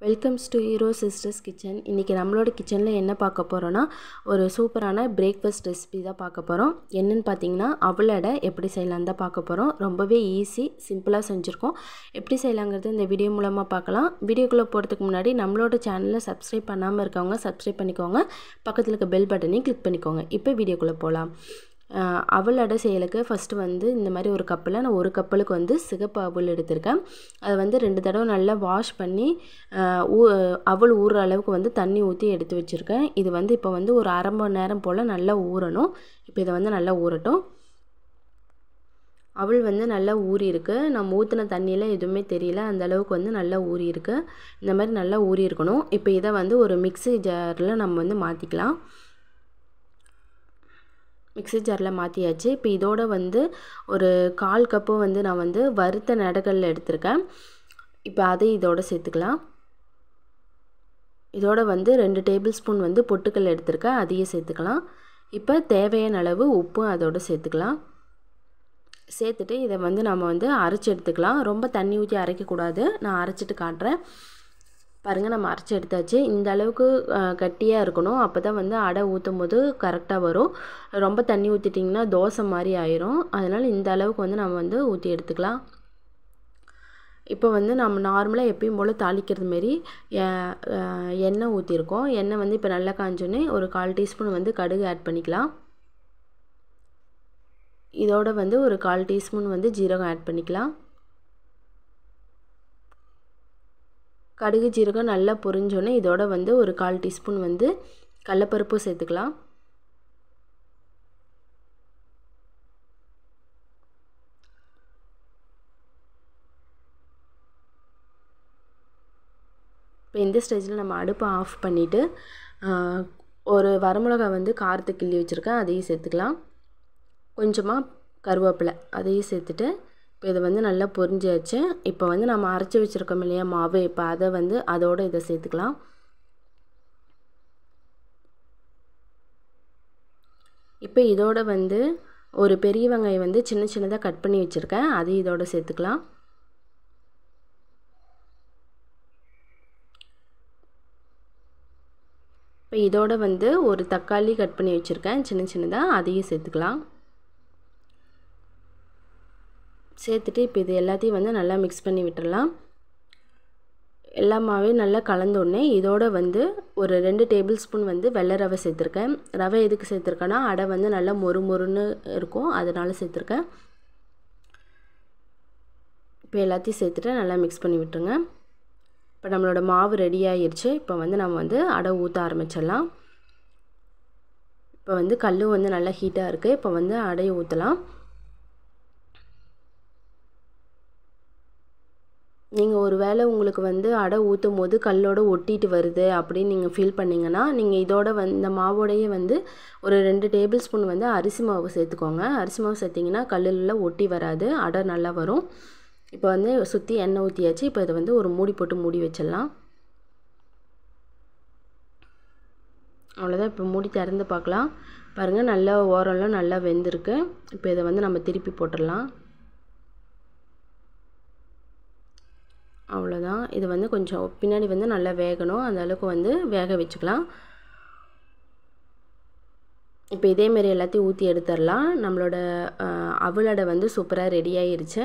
Welcomes to hero sisters kitchen. இன்றைக்கி நம்மளோட கிச்சனில் என்ன பார்க்க போகிறோன்னா, ஒரு சூப்பரான பிரேக்ஃபாஸ்ட் ரெசிபி தான் பார்க்க போகிறோம். என்னென்னு பார்த்தீங்கன்னா, அவல் அடை எப்படி செய்யலான்னு தான் பார்க்க போகிறோம். ரொம்பவே ஈஸி, சிம்பிளாக செஞ்சுருக்கோம். எப்படி செய்யலாங்கிறது இந்த வீடியோ மூலமாக பார்க்கலாம். வீடியோக்குள்ளே போகிறதுக்கு முன்னாடி நம்மளோட சேனலை சப்ஸ்கிரைப் பண்ணாமல் இருக்கவங்க சப்ஸ்கிரைப் பண்ணிக்கோங்க. பக்கத்தில் இருக்க பெல் பட்டனையும் கிளிக் பண்ணிக்கோங்க. இப்போ வீடியோக்குள்ளே போகலாம். அவல் அடை செய்யலுக்கு ஃபஸ்ட்டு வந்து இந்த மாதிரி ஒரு கப்பில் நான் ஒரு கப்பலுக்கு வந்து சிகப்பு அவல் எடுத்திருக்கேன். அதை வந்து 2 தடவை நல்லா வாஷ் பண்ணி அவல் ஊறுற அளவுக்கு வந்து தண்ணி ஊற்றி எடுத்து வச்சுருக்கேன். இது வந்து இப்போ வந்து ஒரு அரை மணி நேரம் போல் நல்லா ஊறணும். இப்போ இதை வந்து நல்லா ஊறட்டும். அவல் வந்து நல்லா ஊறி இருக்குது. நம்ம ஊற்றின தண்ணியில் எதுவுமே தெரியல, அந்த அளவுக்கு வந்து நல்லா ஊறி இருக்குது. இந்த மாதிரி நல்லா ஊறி இருக்கணும். இப்போ இதை வந்து ஒரு மிக்ஸி ஜாரில் நம்ம வந்து மாற்றிக்கலாம். மிக்ஸி ஜாரில் மாற்றியாச்சு. இப்போ இதோட வந்து ஒரு 1/4 கப்பு வந்து நான் வந்து வறுத்த நெடக்கல்ல எடுத்திருக்கேன். இப்போ அதை இதோட சேர்த்துக்கலாம். இதோட வந்து 2 டேபிள் ஸ்பூன் வந்து பொட்டுக்கல் எடுத்திருக்கேன், அதையே சேர்த்துக்கலாம். இப்போ தேவையான அளவு உப்பும் அதோடு சேர்த்துக்கலாம். சேர்த்துட்டு இதை வந்து நம்ம வந்து அரைச்சி எடுத்துக்கலாம். ரொம்ப தண்ணி ஊற்றி அரைக்கக்கூடாது. நான் அரைச்சிட்டு காட்டுறேன். பாருங்கள், நம்ம அரைச்சி எடுத்தாச்சு. இந்த அளவுக்கு கட்டியாக இருக்கணும். அப்போ தான் வந்து அடை ஊற்றும் போது கரெக்டாக வரும். ரொம்ப தண்ணி ஊற்றிட்டிங்கன்னா தோசை மாதிரி ஆயிரும். அதனால் இந்த அளவுக்கு வந்து நம்ம வந்து ஊற்றி எடுத்துக்கலாம். இப்போ வந்து நம்ம நார்மலாக எப்பயும் போல் தாளிக்கிறது மாரி எண்ணெய் ஊற்றிருக்கோம். எண்ணெய் வந்து இப்போ நல்லா காஞ்சோன்னே ஒரு 1/4 டீஸ்பூன் வந்து கடுகு ஆட் பண்ணிக்கலாம். இதோட வந்து ஒரு 1/4 டீஸ்பூன் வந்து ஜீரகம் ஆட் பண்ணிக்கலாம். கடுகு ஜீரகம் நல்லா பொரிஞ்சோன்னே இதோட வந்து ஒரு 1/4 டீஸ்பூன் வந்து கடலைப்பருப்பு சேர்த்துக்கலாம். இப்போ இந்த ஸ்டேஜில் நம்ம அடுப்பை ஆஃப் பண்ணிவிட்டு ஒரு வரமிளகா வந்து காரத்துக்கு கிள்ளி வச்சுருக்கேன், அதையும் சேர்த்துக்கலாம். கொஞ்சமாக கருவேப்பிலை அதையும் சேர்த்துட்டு இப்போ இதை வந்து நல்லா பொரிஞ்சாச்சு. இப்போ வந்து நம்ம அரைச்சி வச்சுருக்கோம் இல்லையா மாவு, இப்போ அதை வந்து அதோடு இதை சேர்த்துக்கலாம். இப்போ இதோட வந்து ஒரு பெரிய வெங்காயம் வந்து சின்ன சின்னதாக கட் பண்ணி வச்சுருக்கேன், அதையும் இதோட சேர்த்துக்கலாம். இப்போ இதோட வந்து ஒரு தக்காளி கட் பண்ணி வச்சுருக்கேன் சின்ன சின்னதாக, அதையும் சேர்த்துக்கலாம். சேர்த்துட்டு இப்போ இது எல்லாத்தையும் வந்து நல்லா மிக்ஸ் பண்ணி விட்டுடலாம். எல்லாமாவே நல்லா கலந்தோடனே இதோட வந்து ஒரு 2 டேபிள் ஸ்பூன் வந்து வெள்ளை ரவை சேர்த்துருக்கேன். ரவை எதுக்கு சேர்த்துருக்கேன்னா அடை வந்து நல்லா மொறு மொறுன்னு இருக்கும், அதனால் சேர்த்துருக்கேன். இப்போ எல்லாத்தையும் சேர்த்துட்டு நல்லா மிக்ஸ் பண்ணி விட்டுருங்க. இப்போ நம்மளோட மாவு ரெடி ஆகிடுச்சு. இப்போ வந்து நம்ம வந்து அடை ஊற்ற ஆரம்பிச்சிடலாம். இப்போ வந்து கல்லும் வந்து நல்லா ஹீட்டாக இருக்குது. இப்போ வந்து அடையை ஊற்றலாம். நீங்கள் ஒரு வேளை உங்களுக்கு வந்து அடை ஊற்றும் போது கல்லோடு ஒட்டிட்டு வருது அப்படின்னு நீங்கள் ஃபீல் பண்ணிங்கன்னா, நீங்கள் இதோட இந்த மாவோடையே வந்து ஒரு 2 டேபிள் ஸ்பூன் வந்து அரிசி மாவு சேர்த்துக்கோங்க. அரிசி மாவு சேர்த்திங்கன்னா கல்லில் ஒட்டி வராது, அடை நல்லா வரும். இப்போ வந்து சுற்றி எண்ணெய் ஊற்றியாச்சு. இப்போ இதை வந்து ஒரு மூடி போட்டு மூடி வச்சிடலாம். அவ்வளோதான். இப்போ மூடி திறந்து பார்க்கலாம். பாருங்கள், நல்லா ஓரம்லாம் நல்லா வெந்திருக்கு. இப்போ இதை வந்து நம்ம திருப்பி போட்டுடலாம். அவ்வளோதான். இது வந்து கொஞ்சம் பின்னாடி வந்து நல்லா வேகணும், அந்த அளவுக்கு வந்து வேக வச்சுக்கலாம். இப்போ இதேமாரி எல்லாத்தையும் ஊற்றி எடுத்துடலாம். நம்மளோட அவல் அடை வந்து சூப்பராக ரெடி ஆகிருச்சு.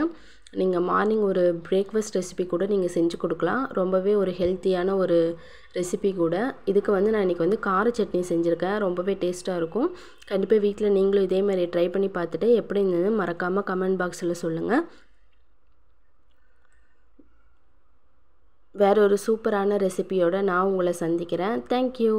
நீங்கள் மார்னிங் ஒரு பிரேக்ஃபாஸ்ட் ரெசிபி கூட நீங்கள் செஞ்சு கொடுக்கலாம். ரொம்பவே ஒரு ஹெல்த்தியான ஒரு ரெசிபி கூட. இதுக்கு வந்து நான் இன்றைக்கி வந்து கார சட்னி செஞ்சுருக்கேன். ரொம்பவே டேஸ்ட்டாக இருக்கும். கண்டிப்பாக வீட்டில் நீங்களும் இதேமாதிரி ட்ரை பண்ணி பார்த்துட்டு எப்படி இருந்தது மறக்காமல் கமெண்ட் பாக்ஸில் சொல்லுங்கள். வேற ஒரு சூப்பரான ரெசிபியோடு நான் உங்களை சந்திக்கிறேன். தேங்க்யூ.